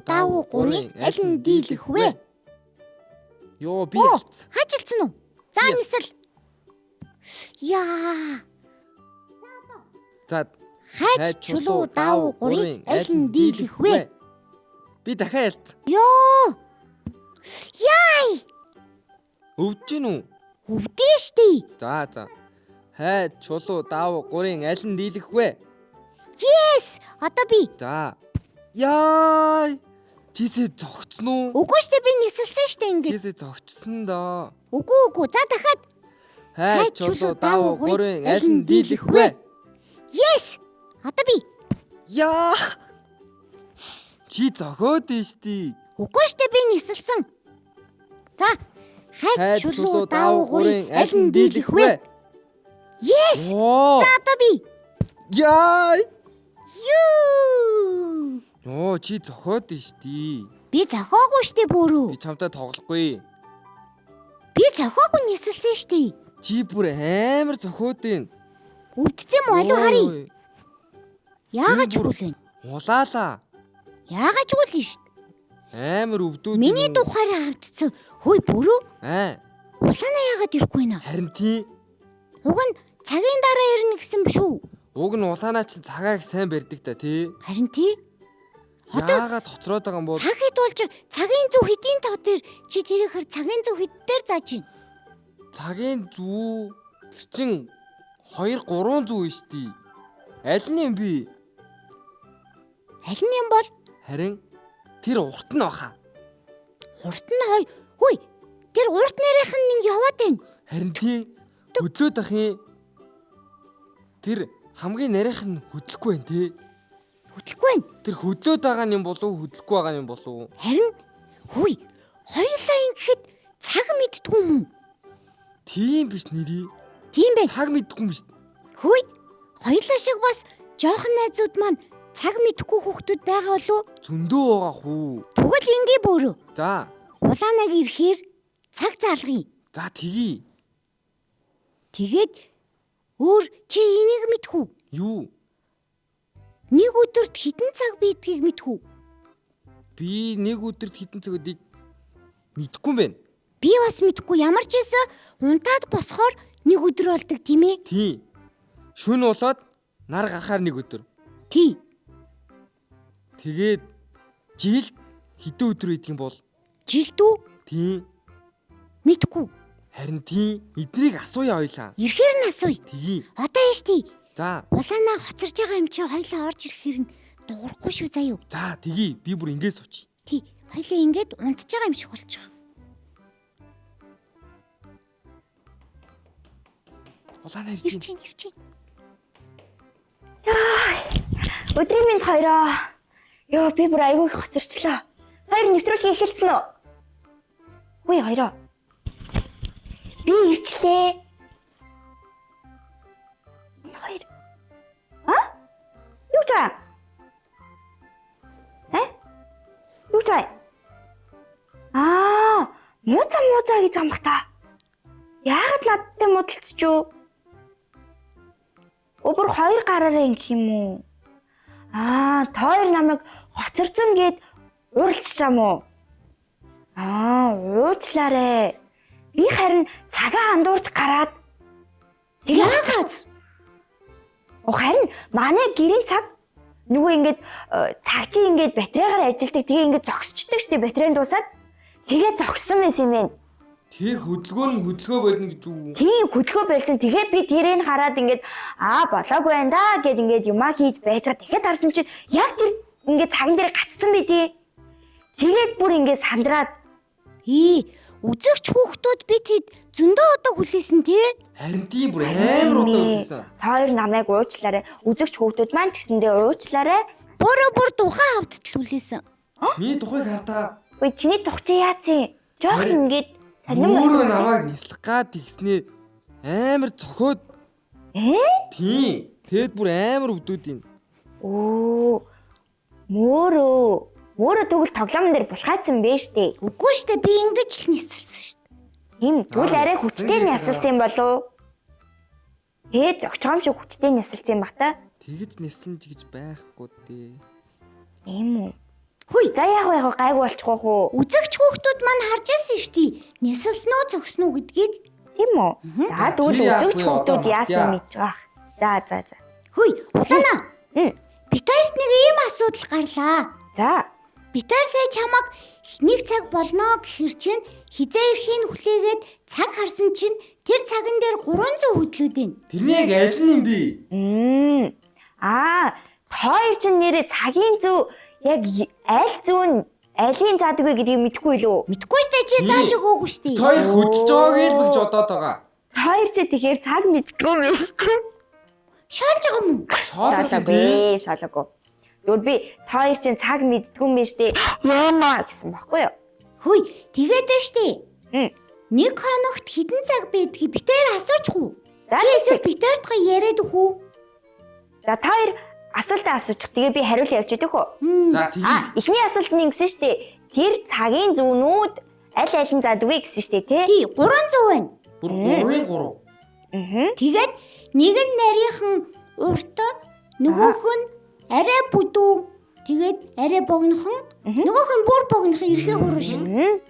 даавуу гурийн аль нь дийлэх вэ? Йоо би ялцсан. Хажилсан уу? За нисэл. Яа. За Хайж чулуу даавуу гурийн аль нь дийлэх вэ? Би дахиад ялцсан. Ёо. Яй. Өвдөж гин үү? Өвдөө штий. За. Хайж чулуу даавуу гурийн аль нь дийлэх вэ? Yes. Одоо би. За. Яй. Чисээ зогцсон уу? Үгүй штий би нисэлсэн штий ингэ. Чисээ зогцсон доо. Үгүй. За дахиад. Хайж чулуу даавуу гурийн аль нь дийлэх вэ? Yes. Одоо би. Яа. Чи зогоод ийшти. Үгүй штий би нисэлсэн. За. Хайж чулуу даавуу гурийн аль нь дийлэх вэ? Yes. Оо. За одоо би. Яй. Юу. Оо чи зогоод ийшти. Би зохиогүй штий бүрөө. Би чамтай тоглохгүй. Би зохиогүй нисэлсэн штий. Чи бүр амар зохоод байна. Өвдсөн юм уу? Алуу харъя. Яагаад ч үгүй вэ? Улаалаа. Яагаад ч үгүй шүү дээ. Амар өвдөөд. Миний тухаараа автцсан хөөе бүрөө. Улаанаа яагаад ирэхгүй нэ? Харин тий. Уг нь цагийн дараа ирнэ гэсэн биш үү? Уг нь улаанаа чи цагааг сайн барьдаг та тий. Харин тий. Яагаад хоцроод байгаа юм бол? Цаг хэдүүлж цагийн зүү хэдийн тоо дээр чи тэрийг хэр цагийн зүү хэд дээр зааж чинь? Цагийн зүү тэр чин 2 3 зүү биш тий. Аль нь юм би? Аль нь юм бол? Харин тэр урт нь баха. Урт нь хөөе. Тэр урт нэрийнх нь нэг яваад байна. Харин тий. Хөдлөөд ах юм. Тэр хамгийн нарийнх нь хөдлөхгүй байх тий. Хөдлөхгүй байна. Тэр хөдлөөд байгаа юм болов уу, хөдлөхгүй байгаа юм болов уу? Харин хөөе. Хоёулаа ингэхэд цаг мэддгүй юм уу? Тийм биш нэрий. Тийм бай. Цаг мэддгүй юм биш. Хөөе. Хоёулаа шиг бас жоохон найзууд маань цаг мэдхгүй хүүхдүүд байгаа болов уу? Зөндөө байгаа хүү. Тэгвэл ингээ бөөрөө. За. Улаанаг ирэхээр цаг заалгая. За тэгье. Тэгээд өөр чи энийг мэдхүү? Юу? Нэг өдөрт хэдэн цаг бидгийг мэдхүү? Би нэг өдөрт хэдэн цаг өдийг мэдгүй юм байна. Би бас мэдгүй. Ямар ч байсан унтаад босохоор нэг өдөр болдог тийм ээ? Тийм. Шүн болоод нар гарахаар нэг өдөр. Тий. Тэгээд жил хэдэн өдөр байдаг юм бол? Жилдүү? Тийм. Мэдгүй. Харин тийм. Эднийг асууя хоёлаа. Ирэхээр нь асууя. Тэгье. Одоо яаш тий. За. Улаанаа хоцорж байгаа юм чи хоёлаа орж ирэхээр нь дуурахгүй шүү заяа. За тэгье. Би бүр ингэж сууч. Тий. Хоёлаа ингэж унтж байгаа юм шиг болчих. Улаанаа ирж чинь. Яа. Өдрийн минь хоёроо. Йоо би бүр айгүй их хоцорчлоо. Хоёр нэвтрүүлэг эхэлсэн үү? Үгүй хоёроо. Би ирчлээ. Хоёр. Юу ч аа? Юу ч аа? Муцаа гэж юм бах та. Яагаад надтай муудалцчихв? Өөр хоёр гараараа ингэх юм уу? Тоор намайг хоцорсон гэд уралчж юм уу? Уучлаарэ. Би харин цагаа андуурч гараад Яагаад? Харин манай гэрийн цаг нөгөө ингээд цаг чи ингээд батарейгаар ажилладаг. Тэгээ ингээд зогсчдаг штеп батарейн дуусаад. Тэгээ зогссон байсан юм байна. Тэр хөдөлгөөн болно гэж үү? Тийм хөдөлгөөн байлсан. Тэгээд би тэрийг хараад ингээд болоогүй байна да гэд ингээд юмаа хийж байж байгаа. Тэгэхэд харсан чинь яг тэр ингээд цаган дээр гацсан байдий. Тэгээд бүр ингээд сандраад үзэгч хүүхдүүд бид хэд зөндөө удаа хүлээсэн тий? Харин тийм бүр амар удаа хүлээсэн. Хоёр намайг уучлаарай. Үзэгч хүүхдүүд маань ч гэсэндээ уучлаарай. Бүр тухайн хавдтал хүлээсэн. Миний тухайг хартаа. Ой чиний тух чи яац юм? Жоох ингээд сонирм өөрөө намайг нислах гад тэгснээ амар цохоод. Тийм. Тэгэд бүр амар өвдөөд юм. Мөөрөө тэгвэл тоглоомн дээр булхайцсан бэ штэ. Үгүй штэ би ингэж л нисэлсэн штэ. Ийм тэгвэл арай хүчтэй нясалсан юм болов? Зөгчгөм шиг хүчтэй нясалсан юм бах та. Тэгэж нислэн ч гэж байхгүй дээ. Ийм үү? Хүй. За яг гайгүй болчихгоо хөө. Үзэгч хүүхдүүд маань харж ирсэн шүү дээ. Нясалсноо зогсноо гэдгийг. Тийм үү? За тэгвэл Тэр яах үзэгч вэ? хүүхдүүд Одоо яасан мартъя. мэдж байгаа. За. Хүй, улаанаа. Мм. Бид хоёрт нэг ийм асуудал гарлаа. За. Бид хоёр сая чамаг нэг цаг болно гэхэр чинь хизээ ирэхийг хүлээгээд цаг харсан чинь тэр цаган дээр 300 хөдлөөд байна. Тэрний яг аль нь юм бэ? Хоёр чинь нэрээ цагийн зөв яг аль зүүн алийн заадаг вэ гэдгийг мэдэхгүй лөө. Мэдгүй штэ чи зааж өгөөгүй штэ. Хоёр хөдлөж байгааг л би гэж бодоод байгаа. Хоёр ч тэгэхээр цаг мэдгүй юм шүү дээ. Шаалж байгаа юм уу? Шалаагүй. Зүгээр би хоёр чинь цаг мэдгүй юм биш дээ. Яамаа гэсэн баггүй юу? Хүй, тэгээд штэ. Хм. Нэг хоногт хэдэн цаг байдгийг би тэр асуучих уу? За, Чи эсвэл би тэртгээ яриад өгөх үү? За та хоёр асуултаа асуучих. Тэгээ би хариулт явж идэх үү? За тийм. Эхний асуулт нь ингэсэн шүү дээ. Тэр цагийн зүүнүүд аль нь заадаг вэ гэсэн шүү дээ, тий? Тий, 300 байна. Бүр 3-3. Тэгээд нэг нь нарийнхан урт, нөгөөх нь арай бүдүү, тэгээд арай богинохон, нөгөөх нь бүр богинохон эрхээ хуруу шиг.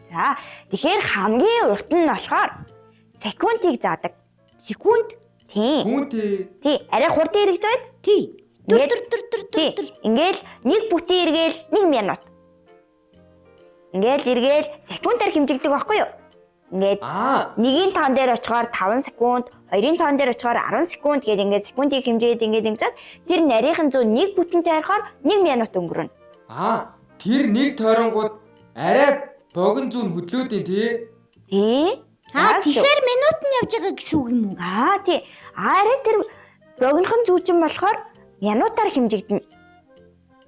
За тэгэхээр хамгийн урт нь болохоор секундыг заадаг. Секунд. Тий. Хүнтэй. Тий, арай хурдан эргэж байд. Тий. Тий. Ингээл нэг бүтэн эргээл 1 минут. Ингээл эргээл секундаар хэмжигдэх байхгүй юу? Ингээд нэгийн тоон дээр очихоор 5 секунд, хоёрын тоон дээр очихоор 10 секунд гэдэг ингээд секундыг хэмжээд ингээд ингэж тэр нарийнхан зүүн нэг бүтэнтэй харахаар 1 минут өнгөрнө. Тэр нэг тойронгууд арай богино зүүн хөдлөөдийн тий. Тий. Тэгэхээр минут нь явж байгаа гэсэн үг юм уу? Тий. Арай тэр богинохон зүүчин болохоор минутаар хэмжигдэнэ.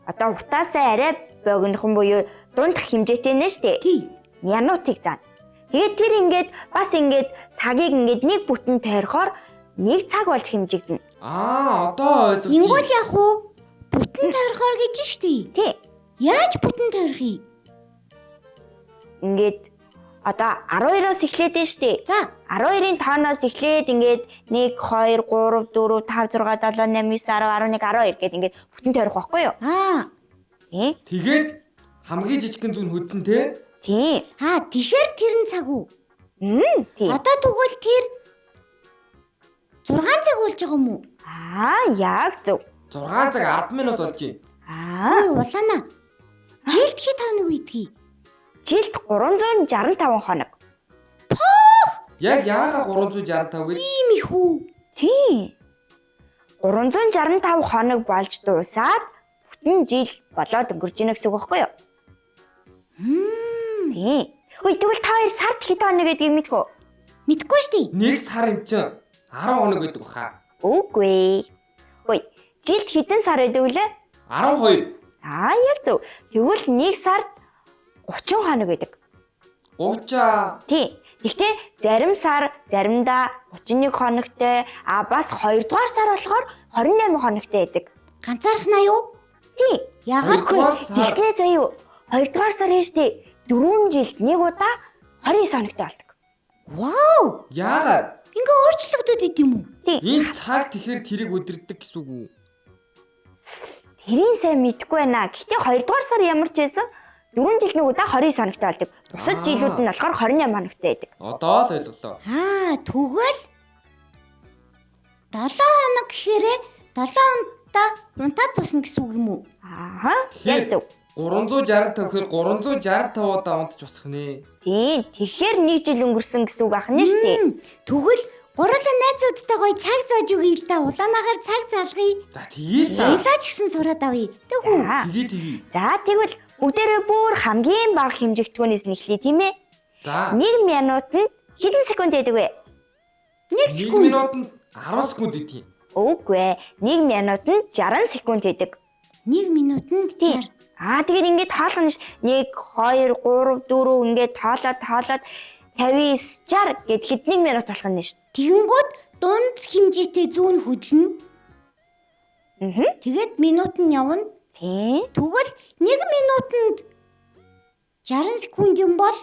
Одоо утаасаа арай богинохон буюу дундх хэмжээтэй нэ штэ. Тий. Минутыг заана. Тэгээд тэр ингээд бас ингээд цагийг ингээд нэг бүтэн тойрохоор 1 цаг болж хэмжигдэнэ. Одоо ойлгож. Ингүүл яах вэ? Бүтэн тойрохоор гэж штэ. Тий. Яаж бүтэн тойрохыг? Ингээд одоо 12-оос эхлээд нь штэ. За, 12-ын тооноос эхлээд ингээд 1 2 3 4 5 6 7 8 9 10 11 12 гэд ингээд бүтэн тойрох байхгүй юу? Тий. Тэгээд хамгийн жижигхэн зүүн хөдлөн тий. Тий. тэгэхээр тэр нь цаг уу? Тий. Одоо тэгвэл тэр 6 цаг болж байгаа юм уу? Яг зөв. 6 цаг 10 минут болж байна. Ой, улаана. Жилд хэд хоног үйдгийг? Жилд 365 хоног. Яг яагаад 365 гэж? Ийм их үү? Тий. 365 хоног болж дуусаад бүтэн жил болоод өнгөрж ийнэ гэсэн үг байхгүй юу? Тий. Хөөе тэгвэл та хоёр сард хэд хоног гэдгийг мэдэх үү? Мэдгүй штий. Нэг сар юм чинь 10 хоног гэдэг баха. Үгүй. Хөөе жилд хэдэн сар байдаг вүлээ? 12. Яг зөв. Тэгвэл нэг сард 30 хоног байдаг. 30. Тий. Гэхдээ зарим сар заримдаа 31 хоногтой, бас 2 дугаар сар болохоор 28 хоногтой байдаг. Ганцаархнаа юу? Тий. Яагаад тэгснээ заяа. 2 дугаар сарын штэ 4 жилд нэг удаа 29 хоногтой болдог. Вау! Яагаад? Ингээ өөрчлөгдөд идэм үү? Тий. Энэ цаг тэгэхээр тэрийг өдөрдөг гэсэн үг үү? Тэрийн сайн мэдэхгүй байна. Гэхдээ 2 дугаар сар ямар ч байсан 4 жилд нэг удаа 29 хоногтой болдог. Бусад жилүүд нь болохоор 28 хоногтой байдаг. Одоо л ойлголоо. Тэгвэл 7 хоног гэхээрээ 7 унтаа унтаад босно гэсэн үг юм уу? Яг зөв. 365 гэхээр 365 удаа унтж босох нэ. Тийм. Тэгэхээр 1 жил өнгөрсөн гэсэн үг ахна шүү дээ. Тэгвэл гурлаа найзуудтай гоё цаг зааж өгье л да. Улаанагаар цаг залгая. За тэгээд Баялаач гэсэн сураад авъя. Тэгвэл тэгээ. За тэгвэл бүгдээрээ бүр хамгийн бага хэмжигдэхүүнээс нэхлэе тийм ээ. За 1 минутанд хэдэн секунд байдаг вэ? 1 1 секунд. минутанд 10 секунд идэв. Үгүй ээ. 1 минутанд 60 секунд байдаг. 1 минутанд 60. Тэгээд ингээд тоолох нь 1 2 3 4 ингээд тоолоод 59 60 гэд хэдэн минут болох нь шүү. Тэгэнгүүт дунд хэмжээтэй зүүн хөдлөнө. Тэгээд минут нь явна. Тийм. Тэгвэл 1 минутанд 60 секунд юм бол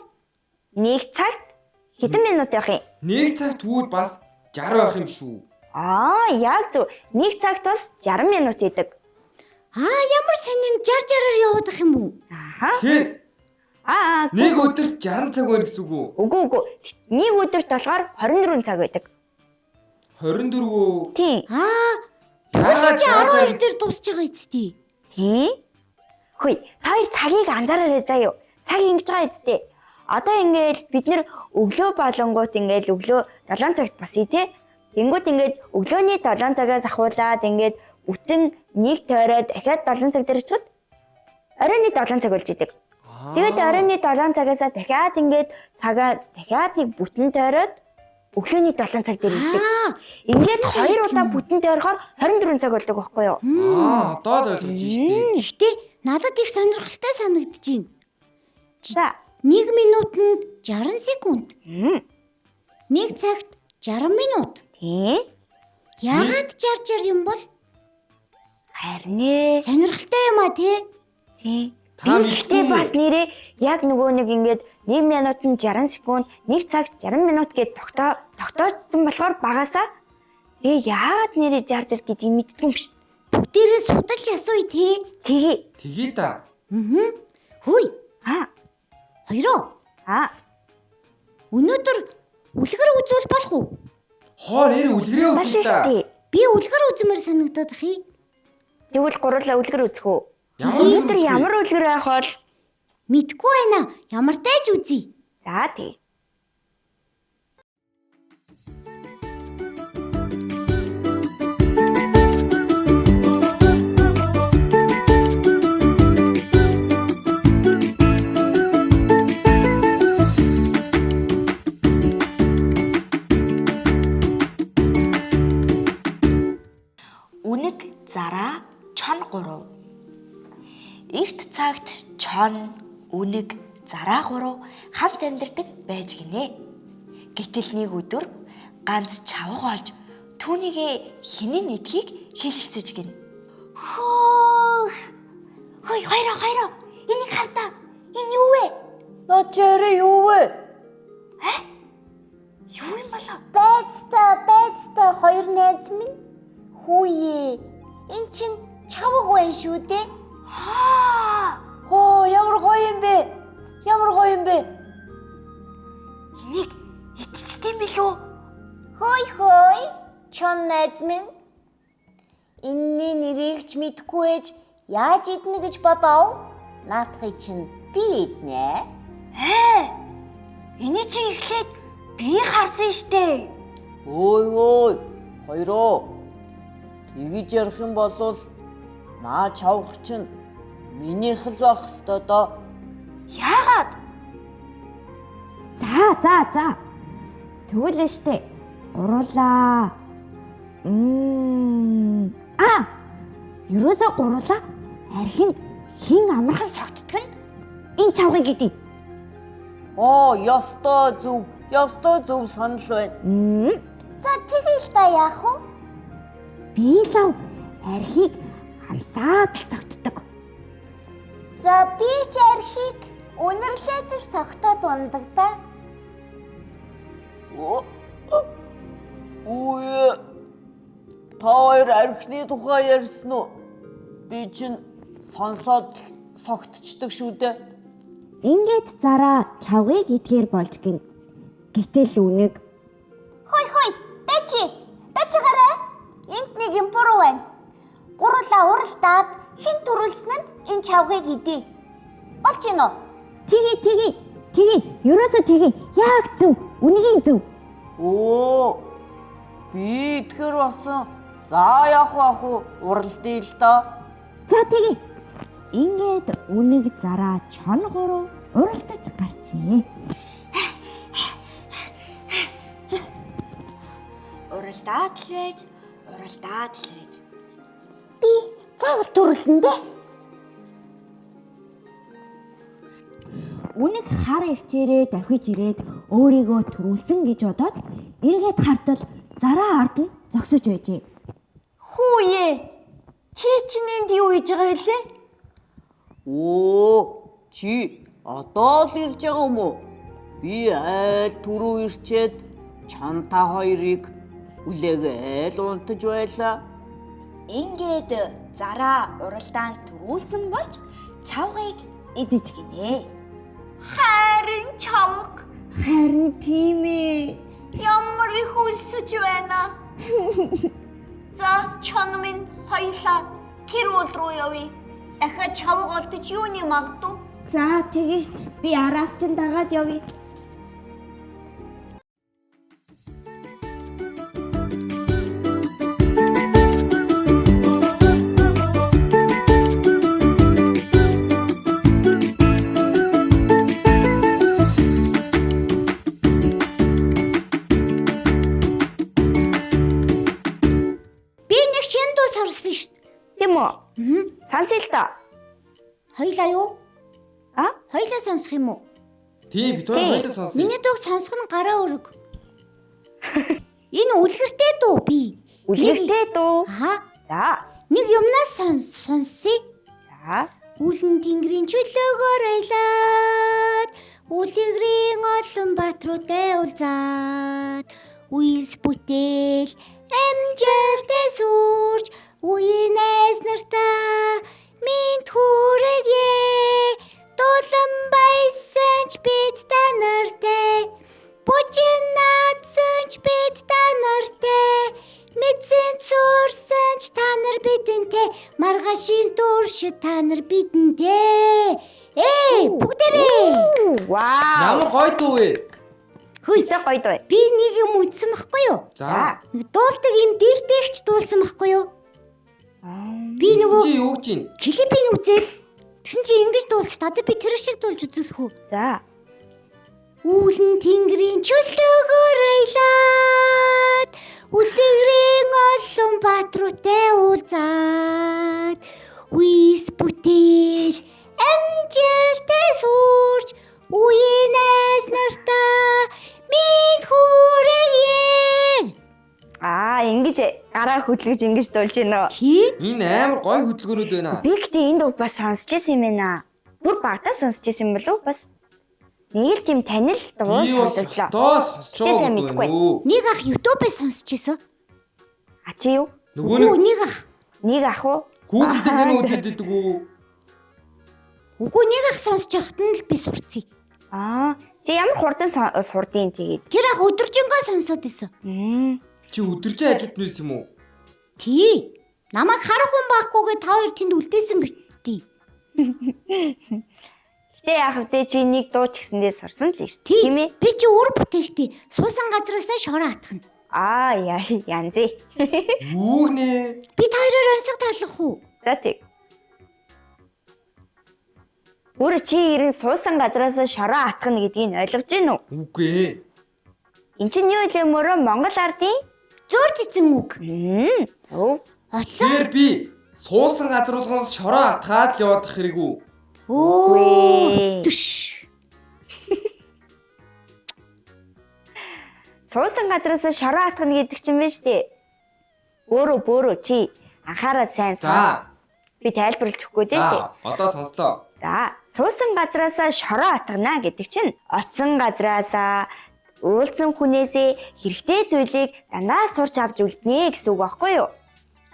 1 цагт хэдэн минут явах юм? 1 цаг тэгвэл бас 60 байх юм шүү. Яг зөв. 1 цагт бас 60 минут идэг. Ямар сонин жар-жараар яваад ах юм уу? Аха. Тэгэхээр нэг Үгүй өдөрт 60 цаг байна гэсэн үг үү? үгүй. Нэг өдөрт болохоор 24 цаг байдаг. 24 үү? Тий. Яагаад Чи 12 дээр дуусч байгаа эцтэй. Тий. Хөөе, та хоёр цагийг анзаараарай заяа. Цаг ингэж байгаа эцтэй. Одоо ингээд бид нэр өглөө болонгууд ингээд өглөө 7 цагт босъё тий. Тэнгүүд ингээд өглөөний 7 цагаас ахуулаад ингээд бүтэн нэг тойроод дахиад 7 цаг дээр очиход оройн 7 цаг болж идэг. Тэгээд оройн 7 цагаас дахиад ингээд цагаа дахиад нэг бүтэн тойроод өглөөний 7 цаг дээр ирдэг. Ингээд 2 удаа бүтэн тойрохоор 24 цаг болдог байхгүй юу? Одоо л ойлгож штий. Гэхдээ надад их сонирхолтой санагдаж байна. За. 1 минутанд 60 секунд. 1 цагт 60 минут. Тий. Яагаад жар юм бол? Харин ээ. Сонирхолтой юм а тий. Тий. Та Гэхдээ бас нэрээ яг нөгөө нэг ингээд 1 минутанд 60 секунд, 1 цагт 60 минут гэд тогтоожсон болохоор багасаа тэгээ яагаад нэрээ жаржир гэдгийг мэддгүй юм биш. Бүгдээрээ судалж асууя тий. Тэгээ. та. Хөөе. Хоёроо. Өнөөдөр үлгэр үзүүл болох уу? Хоор ир үлгэрээ Бас үзье та. штий. Би үлгэр үзмээр санагдаад ахи. Тэгвэл гурлаа үлгэр үзэх үү? Ямар Өнөөдөр үлгэр? ямар үлгэр авах бол? Мэдгүй байна. Ямар тааж үзье. За тий. Үнэг зараа чон 3. Эрт цагт чон, үнэг, зараа 3 хамт амьдардаг байж гинэ. Гэтэл нэг өдөр ганц чавга олж түүнийг хинэн нэдхийг хэлэлцэж гин. Хөөе, хоёроо. Энийг хардаа. Энэ юу вэ? Ночээрээ юу вэ? Юу юм болоо? Байцтай хоёр найз минь. Хүүе. Эн чин чавга байна шүү дээ. Ямар гоё юм бэ? Энийг итчихдээ билүү? Хөөе. Чон найз минь. Энэний нэрийг ч мэдгүй ээж яаж иднэ гэж бодов? Наадхыг чинь би иднэ. Эний чи ихлээд би харсан штэ. Ой, хоёроо. Тэгж ярих юм бол наа чавх чинь минийх л байх ёстой доо. Яагаад? За. Тэгвэл нь штэ. Гурлаа. Ерөөсөө гурлаа. Архинд хин амархан согтдог нь энэ чавгыг гэдэг. Ёстой зөв санал байна. За тэгэл та яах вэ? Би лав архийг хамсаад л согтдог. За би ч архийг үнэрлээд л согтоод ундаг да. Үе. Та хоёр архины тухай ярьсан уу? Би чинь сонсоод согтчдаг шүү дээ. Ингээд зараа чавгыг идэхээр болж гин. Гэтэл үнэг Хой. Бачигараа. Энд нэг юм буруу байна. Гурлаа уралдаад хэн төрүүлсэн нь энэ чавгыг идэ. Болж гин үү? Тэгээ. Ерөөсөө тэгээ. Яг зөв. Үнэгийн зөв. Би тэгэхээр басан. За яах вэ? Уралдъя л доо. За тэгээ. Ингээд үнэг зараа чон 3 уралдаж гарчээ. Уралдаад л байж. Би заавал төрүүлнэ дээ. Үнэг хар ирчээрээ давхиж ирээд өөрийгөө төрүүлсэн гэж бодоод эргээд хартал зараа ард нь зогсож байжээ. Хүүе. Чи чинь энд юу хийж байгаа вэ? Чи одоо л ирж байгаа юм уу? Би айл түрүү ирчээд чамта хоёрыг үлээгээл унтаж байлаа. Ингээд зараа уралдаанд төрүүлсэн болж чавгыг идэж гинэ. Харин чавг. Харин тийм ээ. Ямар их үлсэж байна. За, чон минь хоёлаа тэр уул руу явъя. Дахиад чавг олдож юуны магадгүй? За тэгээ би араас чинь дагаад явъя. Би нэг шинэ дуу сорсон шүү дээ. Тийм үү? Сонсъё л доо. Хоёлаа юу? А? Хоёлаа сонсох юм уу? Тийм бид хоёулаа сонсъё. Миний дууг сонсох нь гараа өрөг. Энэ үлгэртэй дуу би. Үлгэртэй дуу. Аа, За. нэг юмнаас сонсъё. За. Үлэн тэнгэрийн чөлөөгөөр аялаад үлгэрийн олон баатруудаа уулзаад үйлс бүтээл амжилттай сүрж үеийнээс нартаа минь хүрээе дулан байсан ч бид та нартай бужин наадсан ч бид та нартай мэдсэн цуурсан ч та нар бидэнтэй маргаашийн туршид та нар бидэнтэй бүгдээрээ Вау. Ямар гоё дуу вэ? Хөөстэй гоё дуу. би нэг юм үзсэн байхгүй юу? За. Нэг дуулдаг юм дээлтэйгч дуулсан байхгүй юу? Би нөгөө Чи юу гэж юм? клипийг үзээд тэгсэн чи ингэж дуулсан. Одоо би тэр шиг дуулж үзүүлэх үү? За. Үлэн тэнгэрийн чөлөөгөөр аялаад үлгэрийн олон баатруудаа уулзаад үйлс бүтээл амжилттай сүрж үеийнээс нартаа минь хүрээе. Ингэж гараа хөдлөж ингэж дуулж гинөө. Тий? Энэ амар гоё хөдөлгөөнүүд байна. Би гэтээ энэ дуу бас сонсч байсан юм байна. Бүр багтаа сонсч байсан юм болов бас. Нэг л тийм танил дуу Би бас сонсоглоо. сонсож Гэтээ сайн байгаа мэдэхгүй. юм. Нэг ах YouTube-ээс сонсч ийсэн. А чи юу? Нөгөө Үгүй нэг нэг ах. Нэг ах уу? Google дээр нэр үзээд идэг үү? Үгүй нэг ах сонсож явахт нь л би сурцъя. Чи ямар хурдан сурдیں۔ Тэгээд. Тэр ах өдөржингөө сонсоод исэн. Чи өдөржин ажилд нээсэн юм уу? Тий. Намайг харах хүн байхгүйгээ та хоёр тэнд үлдээсэн битий. Гэтэ яах вэ чи нэг дуу ч гэсэндээ сурсан л шүү дээ. Тий. Тийм ээ. Би чи өөр бүтээлтэй суусан газараасаа шороо атгана. Янзээ. Юу нэ? Би та хоёроор онцог таалах уу? За тэг. Өөр чи ирэн суусан газараас шороо атгана гэдгийг ойлгож гин үү? Үгүй ээ. Энд чинь юу вэ мөрөө Монгол ардын? Зөөр цэцэн үг. Зөв. Оцсон. Тэр би суусан газар болгоноос шороо атгаад л явах хэрэггүй. Оо. Түш. Суусан газараас шороо атгана гэдэг чинь байна шүү дээ. Бөөрөө чи анхаарал сайн сонс. За. Би тайлбарлаж өгөхгүй дээ шүү дээ. Одоо сонслоо. За, суусан газараас шороо атгана гэдэг чинь оцсон газараас уулзсан хүнээсээ хэрэгтэй зүйлийг дандаа сурч авч үлднэ гэсэн үг байхгүй юу?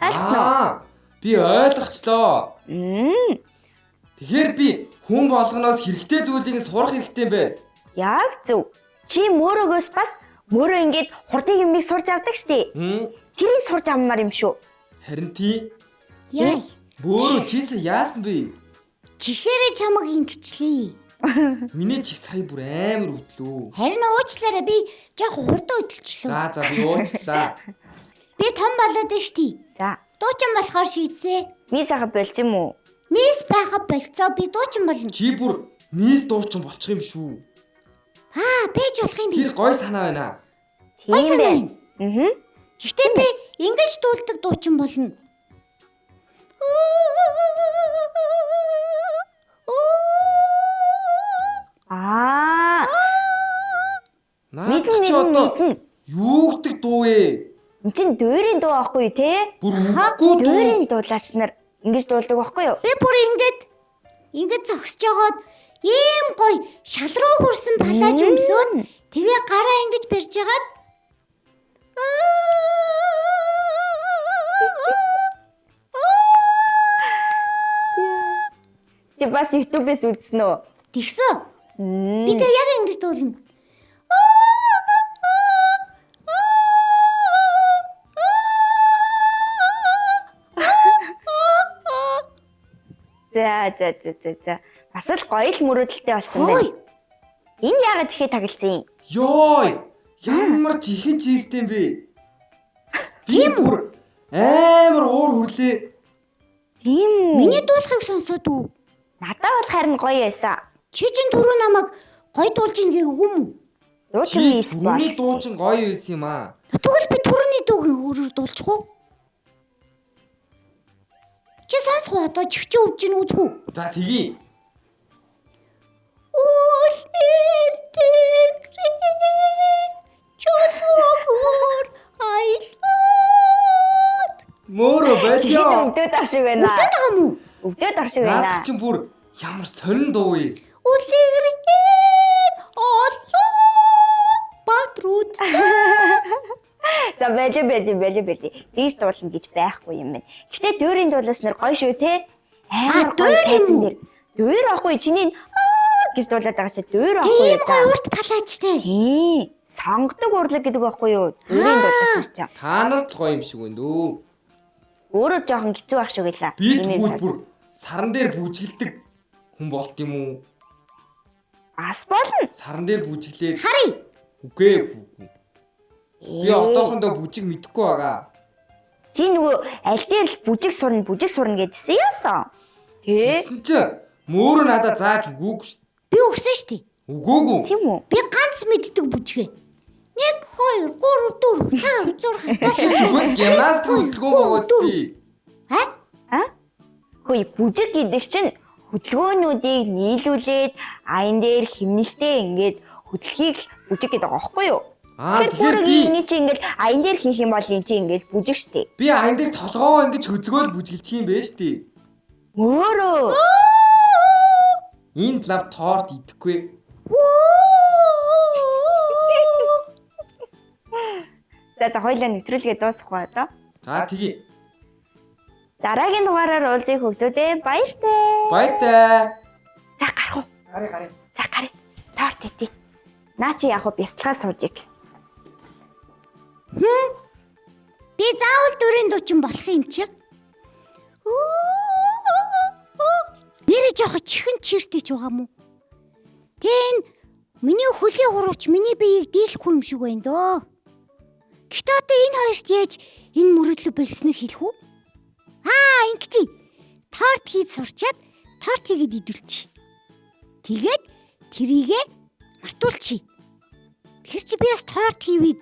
Ойлгосноо? Би ойлгочлоо. Тэгэхээр би хүн болгоноос хэрэгтэй зүйлийг сурах хэрэгтэй юм бэ? Яг зөв. Чи мөрөөгөөс бас мөрөө ингээд хурдыг юмыг сурч авдаг штеп. Тэрийг сурч авмаар юм шүү. Харин тий. Яй. Бөөрөө чийсэн яасан бэ? Чихээрээ чамаг ингэчлээ. Миний чих сая бүр амар өдлөө. Харин уучлаарай би яг хурдан өдөлчлөө. За би уучлаа. Би том болоод байна штий. За, Дуучин болохоор шийдсэ. мис ахаа болчих юм уу? Мис байха болцоо би дуучин болно. Чи бүр мис дуучин болчих юм шүү. Байж болох юм би. Тэр гой санаа байна. Гой Тийм санаа байна. байна. Гэхдээ би ингэж дуулдаг дуучин болно. Наад чи одоо юу гэдэг дуу вэ? Энд чинь дуурийн дуу байхгүй юу те? Бүр үгүй дуу. Дуурийн дуулаач нар ингэж дуулдаг байхгүй юу? Би бүр ингэж зогсож жагаад ийм гоё шал руу хүрсэн палаж өмсөөд тэгээ гараа ингэж барьж жагаад Чи бас YouTube-ээс үзсэн үү? Тэгсэн. Би тэг яг ингэж дуулна. За. Бас л гоё л мөрөөдөлтэй болсон байна. Хөөе. Энэ яагаад ихээ тагалцсан юм? Йой! Ямар ч ихэн чиртэй юм бэ? Би бүр амар уур хүрлээ. Тийм үү? Миний дуулахыг сонсоод үү? Надад бол харин гоё байсан. Чи чин түрүү намайг гой дуулж ийн гэв юм уу? Дуучин мис бол. Миний дуучин гоё байсан юм аа. Тэгвэл би түрүүний дуугийг өөрөөр дуулчих уу? Чи сонсох уу одоо чихчээ өвж ийн үзэх үү? За тэгье. Мөрөө Чихэнд байлаа. өвдөд ах шиг байна. Үтээд байгаа юм уу? Өвдөд ах шиг байна. Наад чинь бүр ямар сонин дуу вэ? Батрууд. За бэлээ. Дийс дуулна гэж байхгүй юм байна. Гэтэ дөрийн дуулаас нэр гоё шүү те. Амар гоё дөр тайзан юм уу? дээр. Дөр ахгүй чиний гэж дуулаад байгаа чи дөр ахгүй Тийм юу гоё та? урт палаачтай. Тийм. Сонгодог урлаг гэдэг байхгүй юу? Дөрийн дуулаас нэр чинь. Та нарт гоё юм шиг байна дөө. Өөрөө жоохон хэцүү ах шиг байлаа. Би Тийм юм тэгвэл сонссон. бүр саран дээр бүжгэлдэг хүн болт юм уу? Ас болно. Саран дээр бүжиглээд Харъя. үгүй. Би одоохондоо бүжиг мэдэхгүй байгаа. Чи нөгөө аль дээр л бүжиг сурна гэдсэн яасан? Тэ? Тэсэн чи мөөрөө надад зааж өгөөгүй шүү. Би өгсөн шүү дээ. Өгөөгүй. Тийм үү? Би ганц мэддэг бүжгээ. 1 2 3 4 5 6 Зүгээр гимнаст хөдөлгөөн байгуулъя. А? Хөөе бүжиг гэдэг чинь хөдөлгөөнүүдийг нийлүүлээд аян дээр химнэлтэй ингээд хөдөлгөхийг л бүжиг гэдэг байгаа байхгүй юу? Тэгэхээр би энэ чинь ингээд аян дээр хийх юм бол энэ чинь ингээд бүжиг штэ. би аян дээр толгоо ингэж хөдөлгөөл бүжгэлчих юм бэ штий. Өөрөө. Энд лав торт идэхгүй. За хоёлаа нэвтрүүлгээ дуусгах ба одоо. За тэгье. Дараагийн дугаараар уулзъя хөгтүүдээ баяртай. Баяртай. За гарах уу? Гарыг. За гарыг. Торт идэ. Наа чи яг бяцлагаа суужиг. Би заавал дөрийн дуучин болох юм чи. Нэрээ жоохо чихэн чиртэй ч байгаа мó. Тэн миний хөлийн хурууч миний биеийг дийлэхгүй юм шиг байна дөө. Гэтэ одоо энэ хоёрт яаж энэ мөрөдлө болсныг хэлэх үү? Ингэж торт хийж сурчаад торт хийгээд идүүлчих. Тэгээд трийгээ мартуулчих. Тэр чи би бас торт хийвээд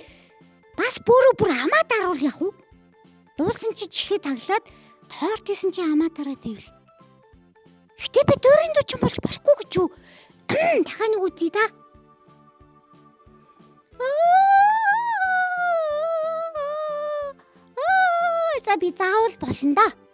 бас бүр амаа даруул яах вэ? Дуулсан чи чихээ таглаад торт хийсэн чи амаа тараад ивэл. Гэтэ би дөрийн дуучин болж болохгүй гэж юу? Дахиад нэг үзье да. За би заавал болно да.